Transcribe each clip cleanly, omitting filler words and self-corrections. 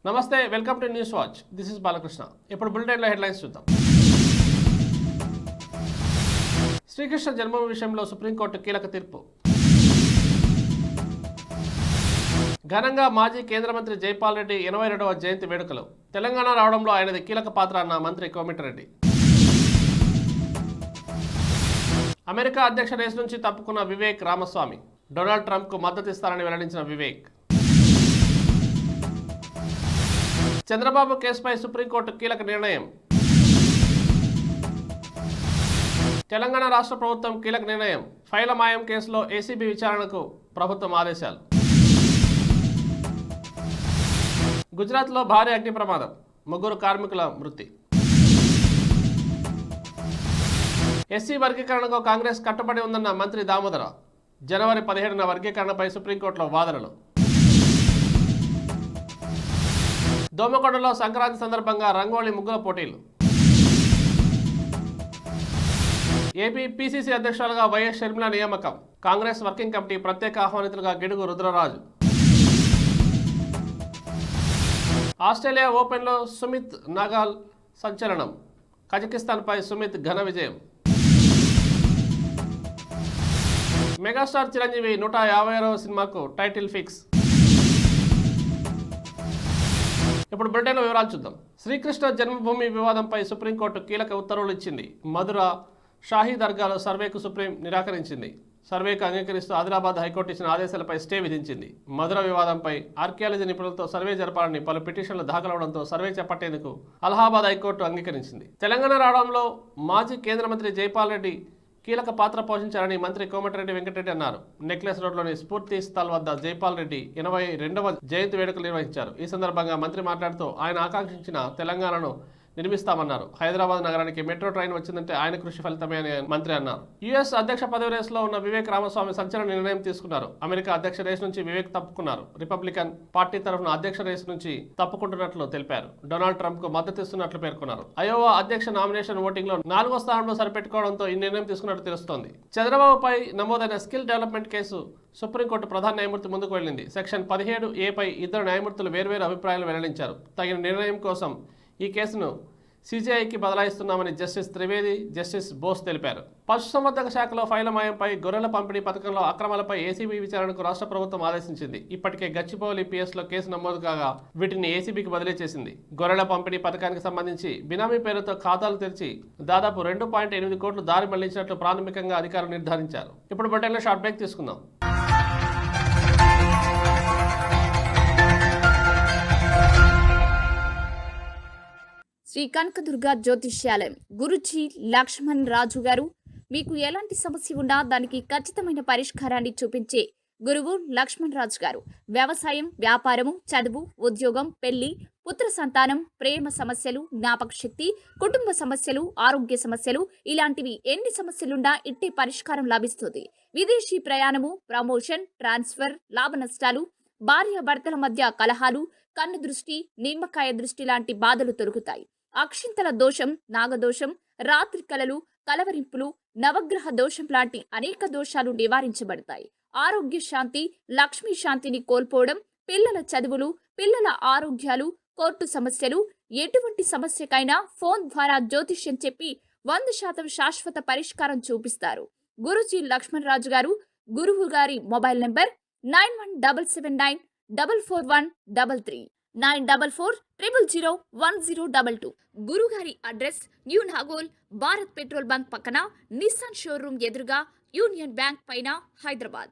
నమస్తే, welcome to news watch. This is Balakrishna. ఇప్పుడు బులెటిన్లో హెడ్లైన్స్ చూద్దాం. శ్రీకృష్ణ జన్మభూమి విషయంలో సుప్రీంకోర్టు కీలక తీర్పు. ఘనంగా మాజీ కేంద్ర మంత్రి జైపాల్ రెడ్డి 82వ జయంతి వేడుకలు. తెలంగాణ రావడంలో ఆయనది కీలక పాత్ర అన్న మంత్రి కోమటిరెడ్డి. అమెరికా అధ్యక్ష రేసు నుంచి తప్పుకున్న వివేక్ రామస్వామి. డొనాల్డ్ ట్రంప్కు మద్దతిస్తారని వెల్లడించిన వివేక్. చంద్రబాబు కేసుపై సుప్రీంకోర్టు కీలక నిర్ణయం. తెలంగాణ రాష్ట్ర ప్రభుత్వం కీలక నిర్ణయం. ఫైల మాయం కేసులో ఏసీబీ విచారణకు ప్రభుత్వం ఆదేశాలు. గుజరాత్లో భారీ అగ్ని ప్రమాదం, 3 కార్మికుల మృతి. ఎస్సీ వర్గీకరణకు కాంగ్రెస్ కట్టుబడి ఉందన్న మంత్రి దామోదర. జనవరి 17న వర్గీకరణపై సుప్రీంకోర్టులో వాదనలు. దోమకొండలో సంక్రాంతి సందర్భంగా రంగోళీ ముగ్గుల పోటీలు. ఏపీ పీసీసీ అధ్యక్షులుగా వైఎస్ షర్మిల నియామకం. కాంగ్రెస్ వర్కింగ్ కమిటీ ప్రత్యేక ఆహ్వానితులుగా గిడుగు రుద్రరాజు. ఆస్ట్రేలియా ఓపెన్లో సుమిత్ నాగాల్ సంచలనం. కజకిస్తాన్పై సుమిత్ ఘన విజయం. మెగాస్టార్ చిరంజీవి 150వ సినిమాకు టైటిల్ ఫిక్స్. ఇప్పుడు బులెటిన్లో వివరాలు చూద్దాం. శ్రీకృష్ణ జన్మభూమి వివాదంపై సుప్రీంకోర్టు కీలక ఉత్తర్వులు ఇచ్చింది. మధుర షాహీ దర్గాలో సర్వేకు సుప్రీం నిరాకరించింది. సర్వేకు అంగీకరిస్తూ ఆదిలాబాద్ హైకోర్టు ఇచ్చిన ఆదేశాలపై స్టే విధించింది. మధుర వివాదంపై ఆర్కియాలజీ నిపుణులతో సర్వే జరపాలని పలు పిటిషన్లు దాఖలవడంతో సర్వే చేపట్టేందుకు అలహాబాద్ హైకోర్టు అంగీకరించింది. తెలంగాణ రావడంలో మాజీ కేంద్ర మంత్రి జైపాల్ రెడ్డి కీలక పాత్ర పోషించారని మంత్రి కోమటిరెడ్డి వెంకటరెడ్డి అన్నారు. నెక్లెస్ రోడ్లోని స్ఫూర్తి స్థల్ వద్ద జైపాల్ రెడ్డి 82వ జయంతి వేడుకలు నిర్వహించారు. ఈ సందర్భంగా మంత్రి మాట్లాడుతూ ఆయన ఆకాంక్షించిన తెలంగాణను నిర్మిస్తామన్నారు. హైదరాబాద్ నగరానికి మెట్రో ట్రైన్ వచ్చిందంటే ఆయన కృషి ఫలితమే అని మంత్రి అన్నారు. యుఎస్ అధ్యక్ష పదవి రేసులో ఉన్న వివేక్ రామస్వామి సంచలన నిర్ణయం తీసుకున్నారు. అమెరికా అధ్యక్ష రేసు నుంచి వివేక్ తప్పుకున్నారు. రిపబ్లికన్ పార్టీ తరఫున అధ్యక్ష రేసు నుంచి తప్పుకుంటున్నట్లు తెలిపారు. డొనాల్డ్ ట్రంప్ కు మద్దతిస్తున్నట్లు పేర్కొన్నారు. అయోవా అధ్యక్ష నామినేషన్ ఓటింగ్ లో 4వ స్థానంలో సరిపెట్టుకోవడంతో ఈ నిర్ణయం తీసుకున్నట్లు తెలుస్తోంది. చంద్రబాబుపై నమోదైన స్కిల్ డెవలప్మెంట్ కేసు సుప్రీంకోర్టు ప్రధాన న్యాయమూర్తి ముందుకు వెళ్లింది. సెక్షన్ 17A పై 2 న్యాయమూర్తులు వేర్వేరు అభిప్రాయాలు వెల్లడించారు. తగిన నిర్ణయం కోసం ఈ కేసును సీజీఐకి బదలాయిస్తున్నామని జస్టిస్ త్రివేది, జస్టిస్ బోస్ తెలిపారు. పశుసంవర్ధక శాఖలో ఫైల మాయంపై గొర్రెల పంపిణీ పథకంలో అక్రమాలపై ఏసీబీ విచారణకు రాష్ట్ర ప్రభుత్వం ఆదేశించింది. ఇప్పటికే గచ్చిబౌలి పిఎస్లో కేసు నమోదు కాగా వీటిని ఏసీబీకి బదిలీ చేసింది. గొర్రెల పంపిణీ పథకానికి సంబంధించి బినామీ పేరుతో ఖాతాలు తెరిచి దాదాపు 2.8 కోట్లు దారి మళ్లించినట్లు ప్రాథమికంగా అధికారులు నిర్ధారించారు. ఇప్పుడు బులెటిన్లో షార్ట్ బ్రేక్ తీసుకుందాం. శ్రీ కనకదుర్గ జ్యోతిష్యాలయం గురుజీ లక్ష్మణ్ రాజు గారు. మీకు ఎలాంటి సమస్య ఉన్నా దానికి ఖచ్చితమైన పరిష్కారాన్ని చూపించే గురువు లక్ష్మణ్ రాజు గారు. వ్యవసాయం, వ్యాపారము, చదువు, ఉద్యోగం, పెళ్లి, పుత్ర సంతానం, ప్రేమ సమస్యలు, జ్ఞాపక శక్తి, కుటుంబ సమస్యలు, ఆరోగ్య సమస్యలు, ఇలాంటివి ఎన్ని సమస్యలున్నా ఇట్టే పరిష్కారం లభిస్తుంది. విదేశీ ప్రయాణము, ప్రమోషన్, ట్రాన్స్ఫర్, లాభ నష్టాలు, భార్యాభర్తల మధ్య కలహాలు, కన్ను దృష్టి, నిమ్మకాయ దృష్టి లాంటి బాధలు తొలగుతాయి. అక్షింతల దోషం, నాగదోషం, రాత్రి కలలు, కలవరింపులు, నవగ్రహ దోషం లాంటి అనేక దోషాలు నివారించబడతాయి. ఆరోగ్య శాంతి, లక్ష్మీ శాంతిని కోల్పోవడం, పిల్లల చదువులు, పిల్లల ఆరోగ్యాలు, కోర్టు సమస్యలు, ఎటువంటి సమస్యకైనా ఫోన్ ద్వారా జ్యోతిష్యం చెప్పి 100% శాశ్వత పరిష్కారం చూపిస్తారు. గురుజీ లక్ష్మణ్ రాజు గారు. గురువు గారి మొబైల్ నెంబర్ 9179444133 9440001022. గురుగారి address new Nagole, Bharat petrol bunk పక్కన, నిస్సాన్ షోరూమ్ ఎదురుగా, యూనియన్ బ్యాంక్ పైన, హైదరాబాద్.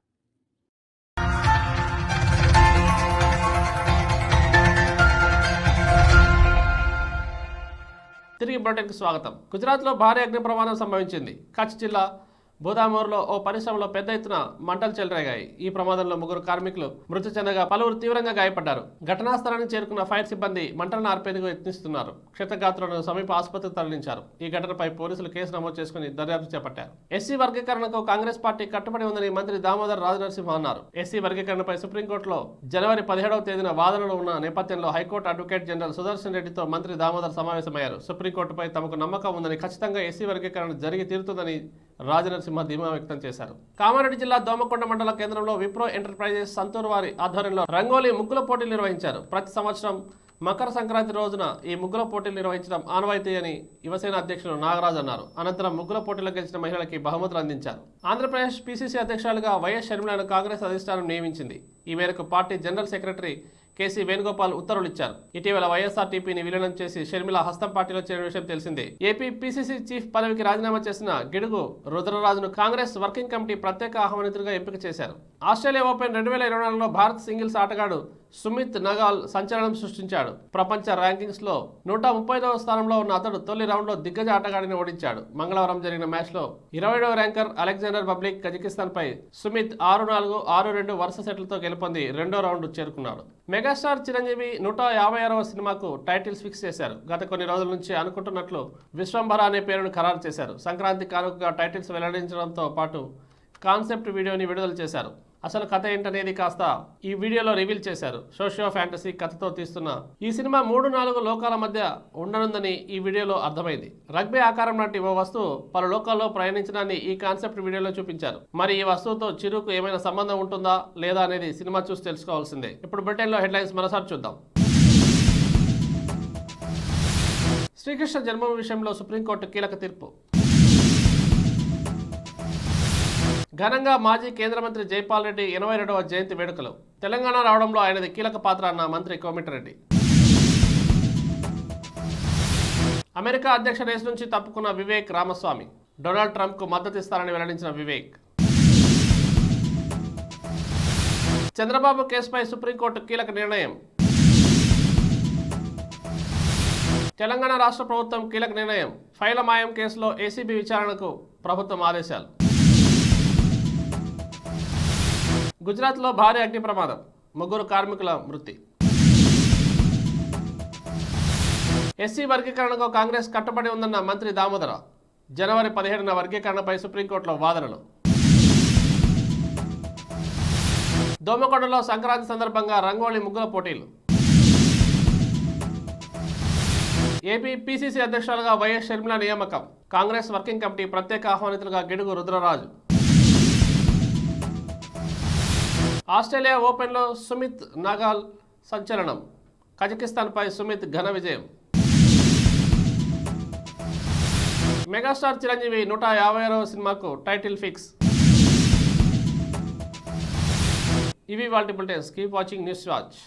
తిరిగి బులెటిన్కి స్వాగతం. గుజరాత్లో భారీ అగ్ని ప్రమాదం సంభవించింది. కచ్ జిల్లా బోదామూర్లో ఓ పరిశ్రమలో పెద్ద ఎత్తున మంటలు చెలరేగాయి. ఈ ప్రమాదంలో 3 కార్మికులు మృతి చెందగా పలువురు తీవ్రంగా గాయపడ్డారు. ఘటనా స్థలానికి చేరుకున్న ఫైర్ సిబ్బంది మంటలను ఆర్పేందుకు యత్నిస్తున్నారు. క్షతగాత్రులను సమీప ఆసుపత్రికి తరలించారు. ఈ ఘటనపై పోలీసులు కేసు నమోదు చేసుకుని దర్యాప్తు చేపట్టారు. ఎస్సీ వర్గీకరణకు కాంగ్రెస్ పార్టీ కట్టుబడి ఉందని మంత్రి దామోదర్ రాజనరసింహ అన్నారు. ఎస్సీ వర్గీకరణపై సుప్రీంకోర్టులో జనవరి 17వ తేదీన వాదనలు ఉన్న నేపథ్యంలో హైకోర్టు అడ్వకేట్ జనరల్ సుదర్శన్ రెడ్డితో మంత్రి దామోదర్ సమావేశమయ్యారు. సుప్రీంకోర్టుపై తమకు నమ్మకం ఉందని, ఖచ్చితంగా ఎస్సీ వర్గీకరణ జరిగి తీరుతుందని రాజనరసింహ ధీమా వ్యక్తం చేశారు. కామారెడ్డి జిల్లా దోమకొండ మండల కేంద్రంలో విప్రో ఎంటర్ప్రైజెస్ సంతూర్ వారి ఆధ్వర్యంలో రంగోలీ ముగ్గుల పోటీలు నిర్వహించారు. ప్రతి సంవత్సరం మకర సంక్రాంతి రోజున ఈ ముగ్గుల పోటీలు నిర్వహించడం ఆనవాయితీ అని యువసేన అధ్యక్షులు నాగరాజు అన్నారు. అనంతరం ముగ్గుల పోటీలో గెలిచిన మహిళలకి బహుమతులు అందించారు. ఆంధ్రప్రదేశ్ పిసిసి అధ్యక్షులుగా వైఎస్ షర్మిలను కాంగ్రెస్ అధిష్టానం నియమించింది. ఈ మేరకు party general secretary KC Venugopal ఉత్తర్వులు ఇచ్చారు. ఇటీవల వైఎస్ఆర్టీపీని విలీనం చేసి షర్మిల హస్తం పార్టీలో చేరిన విషయం తెలిసిందే. ఏపీ పిసిసి చీఫ్ పదవికి రాజీనామా చేసిన గిడుగు రుద్రరాజును కాంగ్రెస్ వర్కింగ్ కమిటీ ప్రత్యేక ఆహ్వానితుడిగా ఎంపిక చేశారు. ఆస్ట్రేలియా ఓపెన్ 2024లో భారత్ సింగిల్స్ ఆటగాడు సుమిత్ నగాల్ సంచలనం సృష్టించాడు. ప్రపంచ ర్యాంకింగ్స్ లో 130వ స్థానంలో ఉన్న అతడు తొలి రౌండ్ లో దిగ్గజ ఆటగాడిని ఓడించాడు. మంగళవారం జరిగిన మ్యాచ్ లో 20వ ర్యాంకర్ అలెగ్జాండర్ బబ్లిక్ కజకిస్తాన్ పై సుమిత్ 6-4, 6-2 వరుస సెట్లతో గెలుపొంది రెండో రౌండ్ చేరుకున్నాడు. మెగాస్టార్ చిరంజీవి 156వ సినిమాకు టైటిల్స్ ఫిక్స్ చేశారు. గత కొన్ని రోజుల నుంచి అనుకుంటున్నట్లు విశ్వంభర అనే పేరును ఖరారు చేశారు. సంక్రాంతి కానుకగా టైటిల్స్ వెల్లడించడంతో పాటు కాన్సెప్ట్ వీడియోని విడుదల చేశారు. అసలు కథ ఏంటనేది కాస్త ఈ వీడియోలో రివీల్ చేశారు. సోషియో ఫ్యాంటసీ కథతో తీస్తున్న ఈ సినిమా 3-4 లోకాల మధ్య ఉండనుందని ఈ వీడియోలో అర్థమైంది. రగ్బీ ఆకారం లాంటి ఓ వస్తువు పలు లోకాల్లో ప్రయాణించడాన్ని ఈ కాన్సెప్ట్ వీడియోలో చూపించారు. మరి ఈ వస్తువుతో చిరుకు ఏమైనా సంబంధం ఉంటుందా లేదా అనేది సినిమా చూసి తెలుసుకోవాల్సిందే. ఇప్పుడు బ్రిటన్లో హెడ్లైన్స్ మరోసారి చూద్దాం. శ్రీకృష్ణ జన్మభూమి విషయంలో సుప్రీంకోర్టు కీలక తీర్పు. ఘనంగా మాజీ కేంద్ర మంత్రి జైపాల్ రెడ్డి 82వ జయంతి వేడుకలు. తెలంగాణ రావడంలో ఆయనది కీలక పాత్ర అన్న మంత్రి కోమటిరెడ్డి. అమెరికా అధ్యక్ష రేసు నుంచి తప్పుకున్న వివేక్ రామస్వామి. డొనాల్డ్ ట్రంప్కు మద్దతిస్తారని వెల్లడించిన వివేక్. చంద్రబాబు కేసుపై సుప్రీంకోర్టు కీలక నిర్ణయం. తెలంగాణ రాష్ట్ర ప్రభుత్వం కీలక నిర్ణయం. ఫైల మాయం కేసులో ఏసీబీ విచారణకు ప్రభుత్వం ఆదేశాలు. గుజరాత్లో భారీ అగ్ని ప్రమాదం, 3 కార్మికుల మృతి. ఎస్సీ వర్గీకరణకు కాంగ్రెస్ కట్టుబడి ఉందన్న మంత్రి దామోదర. జనవరి 17న వర్గీకరణపై సుప్రీంకోర్టులో వాదనలు. దోమకొండలో సంక్రాంతి సందర్భంగా రంగోళీ ముగ్గుల పోటీలు. ఏపీ పిసిసి అధ్యక్షులుగా వైఎస్ షర్మిల నియామకం. కాంగ్రెస్ వర్కింగ్ కమిటీ ప్రత్యేక ఆహ్వానితులుగా గిడుగు రుద్రరాజు. ఆస్ట్రేలియా ఓపెన్లో సుమిత్ నగాల్ సంచలనం. కజకిస్తాన్పై సుమిత్ ఘన విజయం. మెగాస్టార్ చిరంజీవి 156వ సినిమాకు టైటిల్ ఫిక్స్. ఇవి వాటి bulletins. Keep watching news watch.